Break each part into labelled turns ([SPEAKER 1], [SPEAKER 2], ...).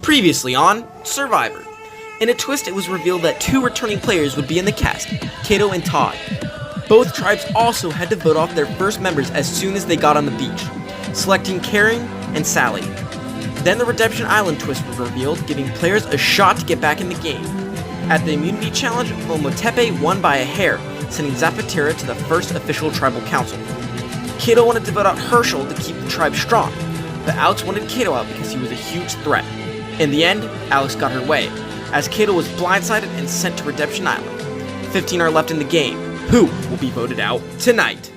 [SPEAKER 1] Previously on Survivor. In a twist, it was revealed that 2 returning players would be in the cast, Kato and Todd. Both tribes also had to vote off their first members as soon as they got on the beach, selecting Karen and Sally. Then the Redemption Island twist was revealed, giving players a shot to get back in the game. At the Immunity Challenge, Momotepe won by a hair, sending Zapatera to the first official tribal council. Kato wanted to vote out Herschel to keep the tribe strong, but Alex wanted Kato out because he was a huge threat. In the end, Alex got her way, as Kato was blindsided and sent to Redemption Island. 15 are left in the game. Who will be voted out tonight?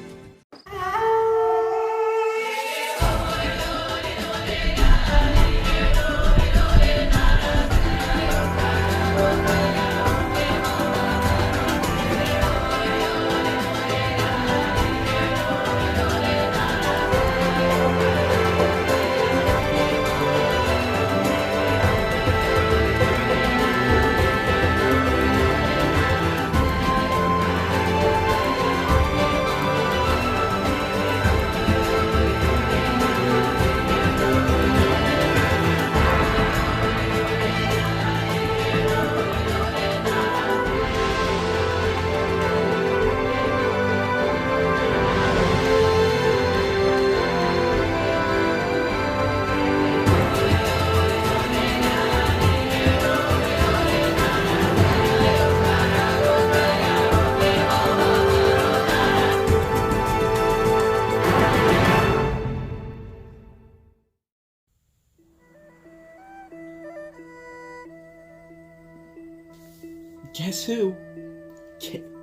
[SPEAKER 1] Guess who?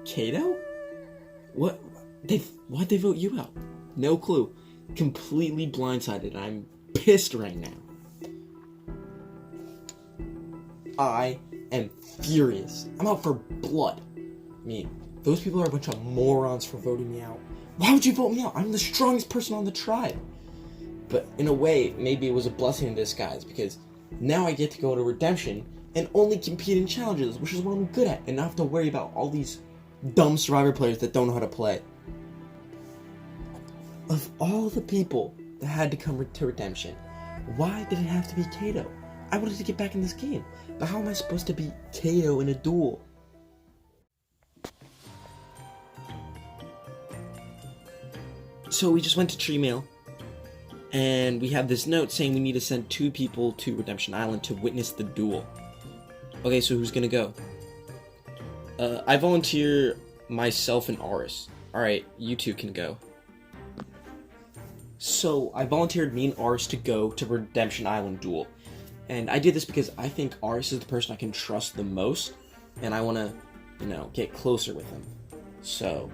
[SPEAKER 1] Kato? What? Why'd they vote you out? No clue. Completely blindsided. I'm pissed right now. I am furious. I'm out for blood. I mean, those people are a bunch of morons for voting me out. Why would you vote me out? I'm the strongest person on the tribe. But in a way, maybe it was a blessing in disguise, because now I get to go to Redemption and only compete in challenges, which is what I'm good at, and not have to worry about all these dumb Survivor players that don't know how to play. Of all the people that had to come to Redemption, why did it have to be Kato? I wanted to get back in this game, but how am I supposed to beat Kato in a duel? So we just went to Tree Mail, and we have this note saying we need to send 2 people to Redemption Island to witness the duel. Okay, so who's gonna go? I volunteer myself and Aris. Alright, you 2 can go. So, I volunteered me and Aris to go to Redemption Island duel. And I did this because I think Aris is the person I can trust the most, and I wanna, get closer with him. So,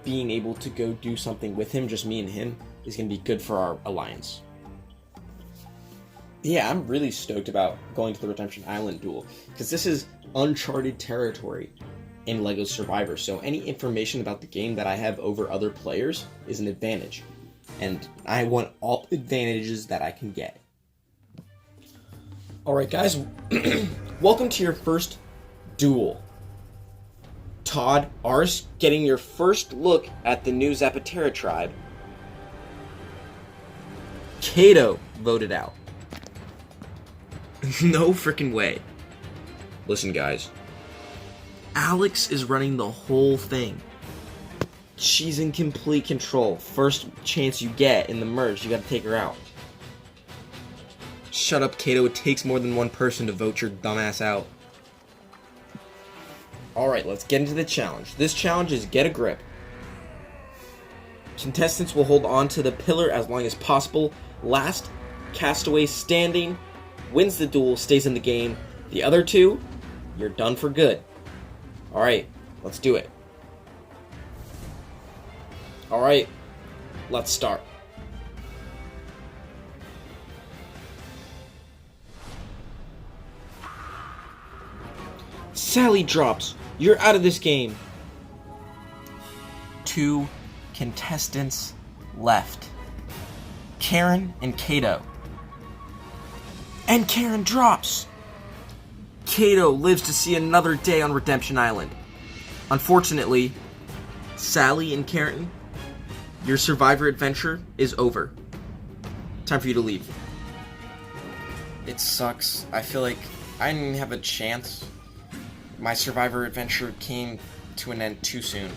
[SPEAKER 1] being able to go do something with him, just me and him, is gonna be good for our alliance. Yeah, I'm really stoked about going to the Redemption Island duel, because this is uncharted territory in LEGO Survivor, so any information about the game that I have over other players is an advantage, and I want all advantages that I can get. Alright guys, welcome to your first duel. Todd, Ars, getting your first look at the new Zapatera tribe. Kato voted out. No freaking way. Listen, guys. Alex is running the whole thing. She's in complete control. First chance you get in the merge, you gotta take her out. Shut up, Kato. It takes more than one person to vote your dumbass out. Alright, let's get into the challenge. This challenge is get a grip. Contestants will hold on to the pillar as long as possible. Last castaway standing wins the duel, stays in the game. The other 2, you're done for good. Alright, let's do it. Alright, let's start. Sally drops. You're out of this game. 2 contestants left. Karen and Kato. And Karen drops. Kato lives to see another day on Redemption Island. Unfortunately, Sally and Karen, your Survivor adventure is over. Time for you to leave.
[SPEAKER 2] It sucks. I feel like I didn't even have a chance. My Survivor adventure came to an end too soon.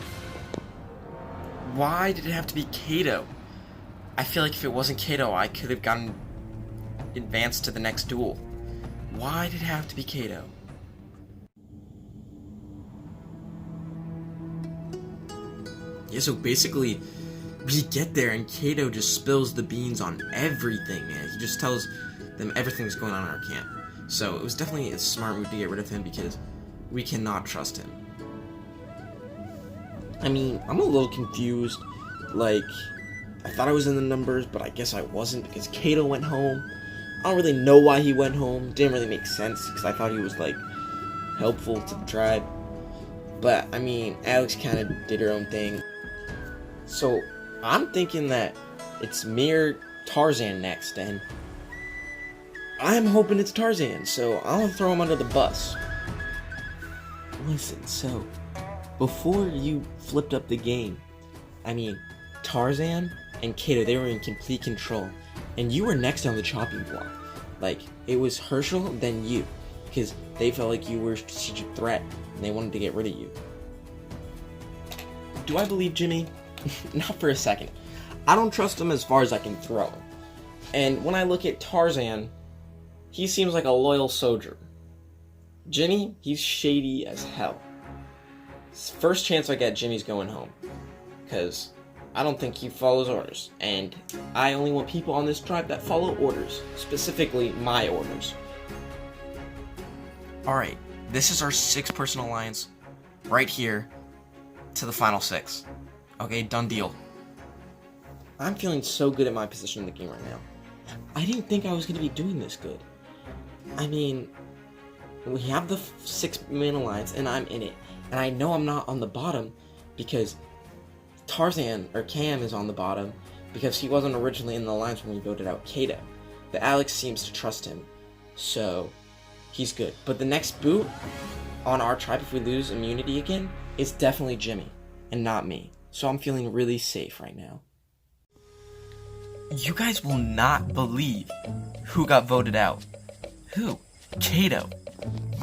[SPEAKER 2] Why did it have to be Kato? I feel like if it wasn't Kato, I could have gotten advanced to the next duel. Why did it have to be Kato? Yeah, so basically, we get there and Kato just spills the beans on everything, man. He just tells them everything's going on in our camp. So it was definitely a smart move to get rid of him because we cannot trust him. I mean, I'm a little confused. Like, I thought I was in the numbers, but I guess I wasn't because Kato went home. I don't really know why he went home. Didn't really make sense because I thought he was, like, helpful to the tribe. But, I mean, Alex kind of did her own thing. So, I'm thinking that it's me or Tarzan next, and I'm hoping it's Tarzan, so I'll throw him under the bus. Listen, so, before you flipped up the game, I mean, Tarzan and Kato, they were in complete control, and you were next on the chopping block. Like, it was Herschel, then you, because they felt like you were a strategic threat, and they wanted to get rid of you. Do I believe Jimmy? Not for a second. I don't trust him as far as I can throw him. And when I look at Tarzan, he seems like a loyal soldier. Jimmy, he's shady as hell. First chance I get, Jimmy's going home. Because I don't think he follows orders. And I only want people on this tribe that follow orders. Specifically, my orders. Alright, this is our 6-person alliance. Right here. To the final 6. Okay, done deal. I'm feeling so good at my position in the game right now. I didn't think I was going to be doing this good. I mean, we have the 6-man alliance, and I'm in it. And I know I'm not on the bottom, because Tarzan, or Cam, is on the bottom, because he wasn't originally in the alliance when we voted out Kato. But Alex seems to trust him, so he's good. But the next boot on our tribe, if we lose immunity again, is definitely Jimmy, and not me. So I'm feeling really safe right now. You guys will not believe who got voted out. Who? Kato.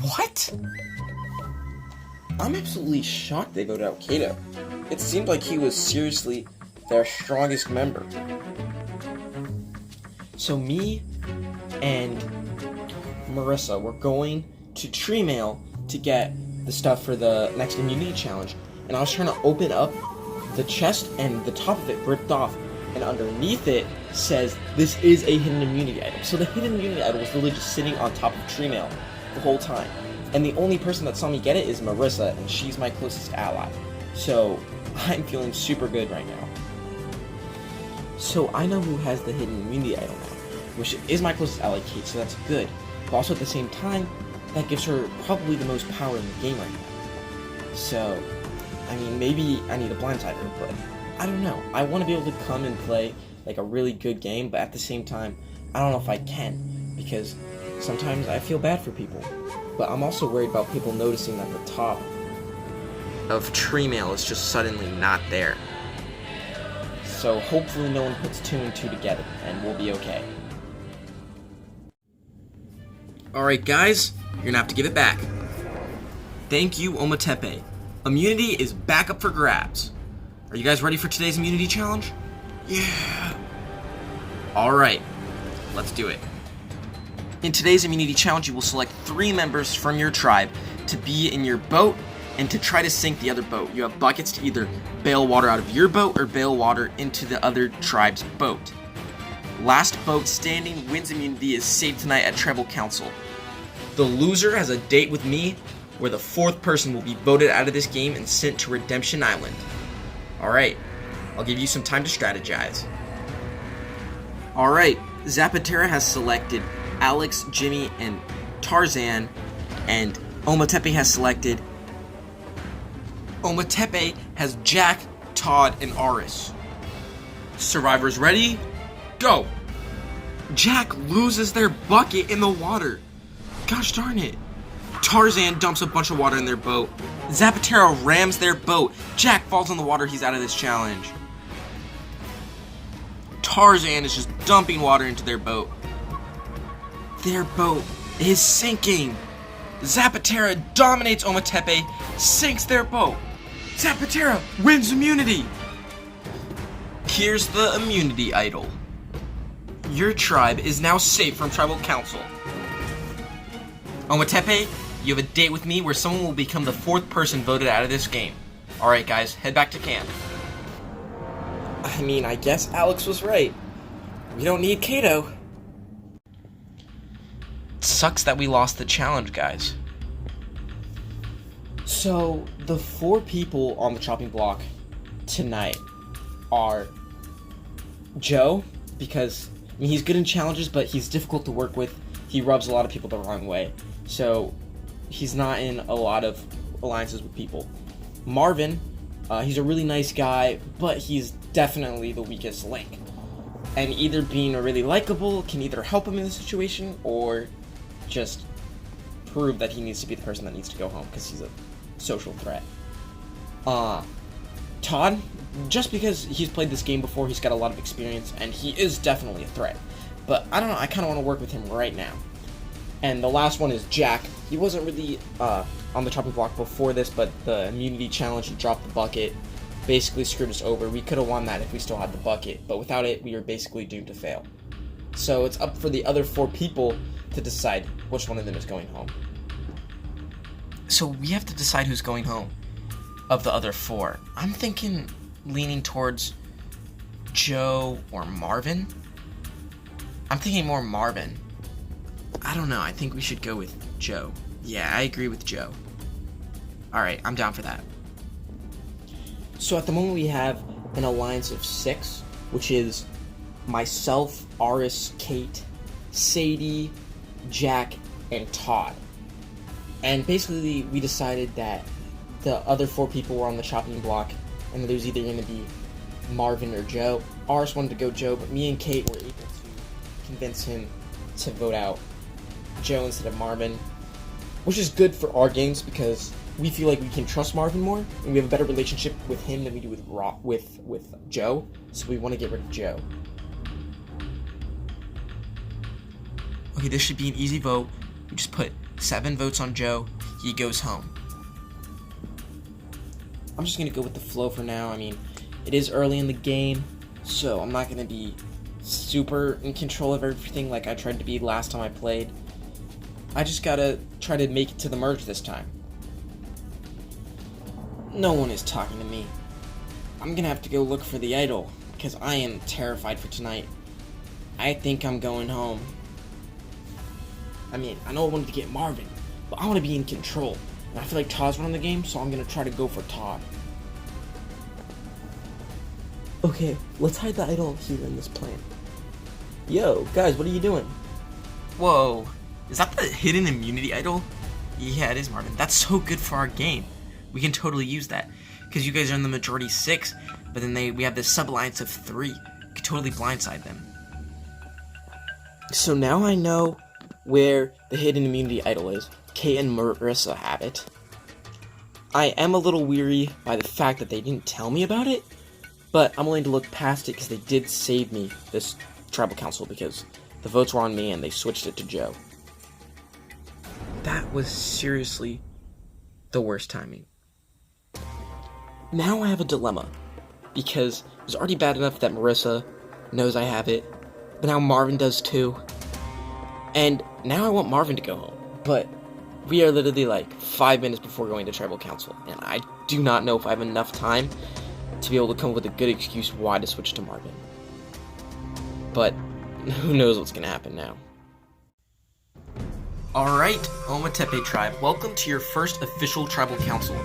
[SPEAKER 2] What? I'm absolutely shocked they voted out Kato. It seemed like he was seriously their strongest member. So me and Marissa were going to Tree Mail to get the stuff for the next immunity challenge, and I was trying to open up the chest, and the top of it ripped off, and underneath it says this is a hidden immunity item. So the hidden immunity item was literally just sitting on top of Tree Mail the whole time, and the only person that saw me get it is Marissa, and she's my closest ally. So I'm feeling super good right now. So I know who has the hidden immunity item now, which is my closest ally, Kate, so that's good. But also at the same time, that gives her probably the most power in the game right now. So, I mean, maybe I need a blindside her, but I don't know. I want to be able to come and play like a really good game, but at the same time, I don't know if I can, because sometimes I feel bad for people. But I'm also worried about people noticing that the top of Tree Mail is just suddenly not there. So hopefully no one puts 2 and 2 together, and we'll be okay. Alright guys, you're gonna have to give it back. Thank you, Ometepe. Immunity is back up for grabs. Are you guys ready for today's immunity challenge? Yeah! Alright, let's do it. In today's immunity challenge, you will select 3 members from your tribe to be in your boat and to try to sink the other boat. You have buckets to either bail water out of your boat or bail water into the other tribe's boat. Last boat standing wins immunity is saved tonight at Tribal Council. The loser has a date with me, where the 4th person will be voted out of this game and sent to Redemption Island. Alright, I'll give you some time to strategize. Alright, Zapatera has selected Alex, Jimmy, and Tarzan, and Ometepe has selected... Ometepe has Jack, Todd, and Aris. Survivors ready? Go! Jack loses their bucket in the water. Gosh darn it. Tarzan dumps a bunch of water in their boat. Zapatero rams their boat. Jack falls in the water. He's out of this challenge. Tarzan is just dumping water into their boat. Their boat is sinking. Zapatera dominates Ometepe, sinks their boat. Zapatera wins immunity.
[SPEAKER 1] Here's the immunity idol. Your tribe is now safe from tribal council. Ometepe, you have a date with me where someone will become the 4th person voted out of this game. Alright guys, head back to camp.
[SPEAKER 2] I mean, I guess Alex was right. We don't need Kato.
[SPEAKER 1] It sucks that we lost the challenge, guys.
[SPEAKER 2] So, the 4 people on the chopping block tonight are Joe, because I mean, he's good in challenges, but he's difficult to work with. He rubs a lot of people the wrong way. So, he's not in a lot of alliances with people. Marvin, he's a really nice guy, but he's definitely the weakest link. And either being really likable can either help him in the situation, or just prove that he needs to be the person that needs to go home, because he's a social threat. Todd, just because he's played this game before, he's got a lot of experience, and he is definitely a threat. But I don't know, I kind of want to work with him right now. And the last one is Jack. He wasn't really on the chopping block before this, but the immunity challenge, he dropped the bucket, basically screwed us over. We could have won that if we still had the bucket, but without it, we were basically doomed to fail. So it's up for the other 4 people to decide which one of them is going home.
[SPEAKER 1] So we have to decide who's going home of the other 4. I'm thinking leaning towards Joe or Marvin. I'm thinking more Marvin. I don't know, I think we should go with Joe. Yeah, I agree with Joe. Alright, I'm down for that.
[SPEAKER 2] So at the moment we have an alliance of 6, which is myself, Aris, Kate, Sadie, Jack, and Todd. And basically we decided that the other 4 people were on the chopping block, and there was either going to be Marvin or Joe. Aris wanted to go Joe, but me and Kate were able to convince him to vote out Joe instead of Marvin, which is good for our games because we feel like we can trust Marvin more, and we have a better relationship with him than we do with Joe. So we want to get rid of Joe.
[SPEAKER 1] Okay, this should be an easy vote. We just put 7 votes on Joe. He goes home.
[SPEAKER 2] I'm just gonna go with the flow for now. I mean, it is early in the game, so I'm not gonna be super in control of everything like I tried to be last time I played. I just gotta try to make it to the merge this time. No one is talking to me. I'm gonna have to go look for the idol, because I am terrified for tonight. I think I'm going home. I mean, I know I wanted to get Marvin, but I want to be in control. And I feel like Todd's running the game, so I'm gonna try to go for Todd. Okay, let's hide the idol here in this plant. Yo, guys, what are you doing?
[SPEAKER 1] Whoa, is that the hidden immunity idol? Yeah, it is, Marvin. That's so good for our game. We can totally use that. Because you guys are in the majority 6, but then we have this sub-alliance of 3. We could totally blindside them.
[SPEAKER 2] So now I know where the hidden immunity idol is. Kate and Marissa have it. I am a little weary by the fact that they didn't tell me about it, but I'm willing to look past it because they did save me this tribal council because the votes were on me and they switched it to Joe.
[SPEAKER 1] That was seriously the worst timing.
[SPEAKER 2] Now I have a dilemma, because it was already bad enough that Marissa knows I have it, but now Marvin does too. And now I want Marvin to go home, but we are literally like 5 minutes before going to tribal council, and I do not know if I have enough time to be able to come up with a good excuse why to switch to Marvin. But who knows what's going to happen now.
[SPEAKER 1] Alright, Ometepe tribe, welcome to your first official tribal council.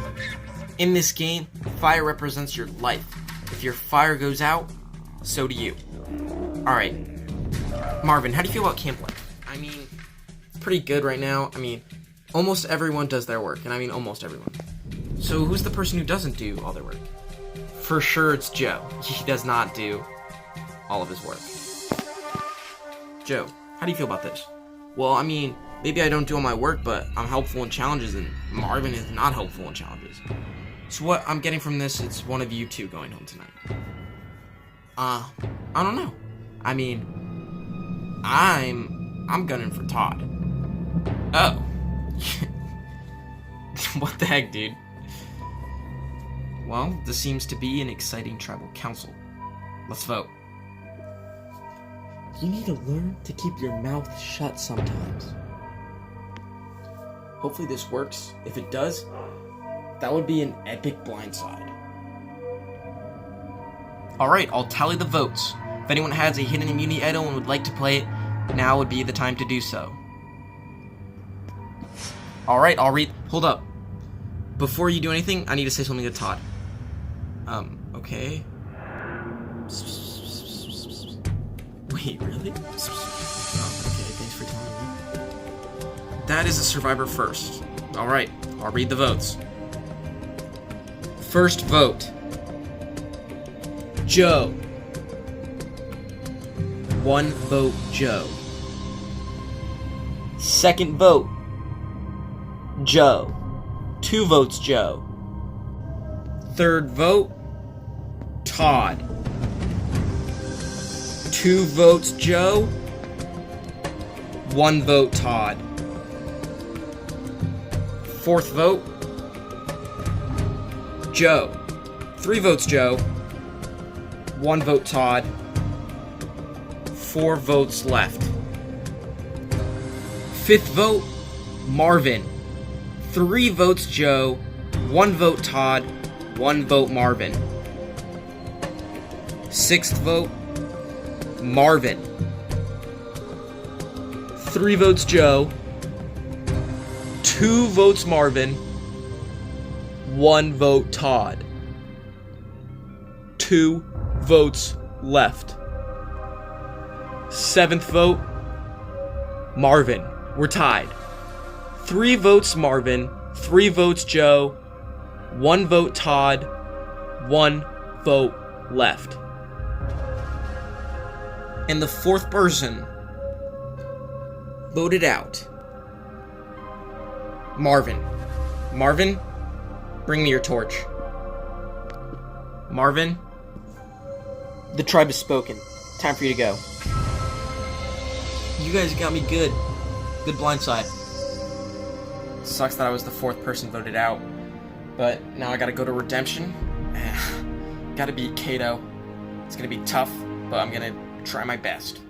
[SPEAKER 1] In this game, fire represents your life. If your fire goes out, so do you. Alright, Marvin, how do you feel about camp life?
[SPEAKER 2] I mean, it's pretty good right now. I mean, almost everyone does their work, and I mean almost everyone.
[SPEAKER 1] So who's the person who doesn't do all their work?
[SPEAKER 2] For sure it's Joe. He does not do all of his work.
[SPEAKER 1] Joe, how do you feel about this?
[SPEAKER 2] Well, I mean, maybe I don't do all my work, but I'm helpful in challenges, and Marvin is not helpful in challenges.
[SPEAKER 1] So what I'm getting from this, it's one of you two going home tonight.
[SPEAKER 2] I don't know. I mean, I'm I'm gunning for Todd. Oh. What the heck, dude? Well, this seems to be an exciting tribal council. Let's vote.
[SPEAKER 1] You need to learn to keep your mouth shut sometimes.
[SPEAKER 2] Hopefully this works. If it does, that would be an epic blindside. Alright, I'll tally the votes. If anyone has a hidden immunity idol and would like to play it, now would be the time to do so. Alright, I'll read. Hold up. Before you do anything, I need to say something to Todd. Okay. Wait, really? Oh, okay, thanks for telling me. That is a survivor first. Alright, I'll read the votes. First vote. Joe. 1 vote, Joe. Second vote. Joe. 2 votes, Joe. Third vote. Todd. 2 votes, Joe. 1 vote, Todd. Fourth vote. Joe. 3 votes, Joe. 1 vote, Todd. 4 votes left. Fifth vote, Marvin. 3 votes, Joe. 1 vote, Todd. 1 vote, Marvin. Sixth vote, Marvin. 3 votes, Joe. 2 votes, Marvin. 1 vote, Todd. 2 votes left. Seventh vote, Marvin. We're tied. 3 votes, Marvin. 3 votes, Joe. 1 vote, Todd. 1 vote left. And the 4th person voted out. Marvin. Marvin, bring me your torch. Marvin, the tribe has spoken. Time for you to go. You guys got me good. Good blindside. Sucks that I was the 4th person voted out. But now I gotta go to Redemption. Gotta beat Kato. It's gonna be tough, but I'm gonna try my best.